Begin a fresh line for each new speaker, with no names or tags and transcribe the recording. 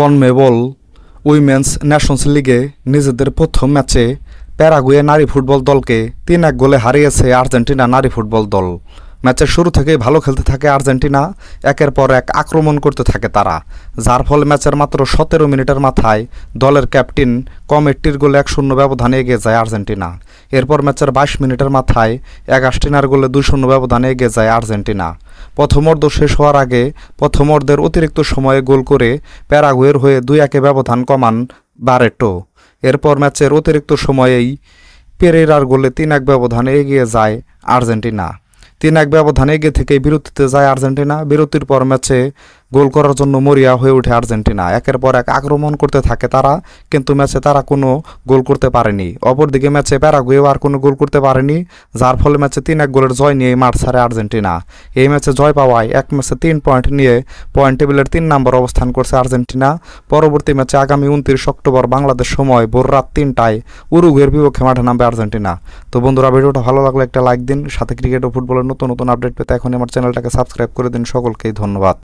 CONMEBOL women's Nations লিগে নিজেদের প্রথম ম্যাচে প্যারাগুয়ে নারী ফুটবল দলকে ৩-১ গোলে হারিয়েছে আর্জেন্টিনা নারী ফুটবল দল। ম্যাচের শুরু থেকেই ভালো খেলতে থাকে আর্জেন্টিনা, একের পর এক আক্রমণ করতে থাকে তারা, যার ফলে ম্যাচের মাত্র ১৭ মিনিটের মাথায় দলের ক্যাপ্টেন কমেট্টির গোলে ১-০ ব্যবধানে এগিয়ে যায় আর্জেন্টিনা। এরপর ম্যাচের ২২ মিনিটের মাথায় অ্যাগাস্টিনার গোলে ২-০ ব্যবধানে এগিয়ে যায় আর্জেন্টিনা। প্রথমার্ধ শেষ হওয়ার আগে প্রথমার্ধের অতিরিক্ত সময়ে গোল করে প্যারাগুয়ের হয়ে ২-১ ব্যবধান কমান বারেটো। এরপর ম্যাচের অতিরিক্ত সময়েই পেরেরার গোলে ৩-১ ব্যবধানে এগিয়ে যায় আর্জেন্টিনা। ৩-১ ব্যবধানে এগিয়ে থেকেই বিরতিতে যায় আর্জেন্টিনা। বিরতির পর ম্যাচে গোল করার জন্য মরিয়া হয়ে ওঠে আর্জেন্টিনা। একের পর এক আক্রমণ করতে থাকে তারা, কিন্তু ম্যাচে তারা কোনো গোল করতে পারেনি। অপরদিকে ম্যাচে প্যারাগুয়েও আর কোনো গোল করতে পারেনি, যার ফলে ম্যাচে ৩-১ গোলের জয় নিয়ে মাঠ ছাড়ে আর্জেন্টিনা। এই ম্যাচে জয় পাওয়ায় এক ম্যাচে ৩ পয়েন্ট নিয়ে পয়েন্ট টেবিলের ৩ নম্বর অবস্থান করছে আর্জেন্টিনা। পরবর্তী ম্যাচে আগামী ২৯ অক্টোবর বাংলাদেশ সময় ভোর রাত ৩টায় উরুগুয়ের বিপক্ষে মাঠে নামবে আর্জেন্টিনা। তো বন্ধুরা, ভিডিওটা ভালো লাগলে একটা লাইক দিন, সাথে ক্রিকেট ও ফুটবলের নতুন নতুন আপডেট পেতে এখনই আমার চ্যানেলটাকে সাবস্ক্রাইব করে দিন। সকলকেই ধন্যবাদ।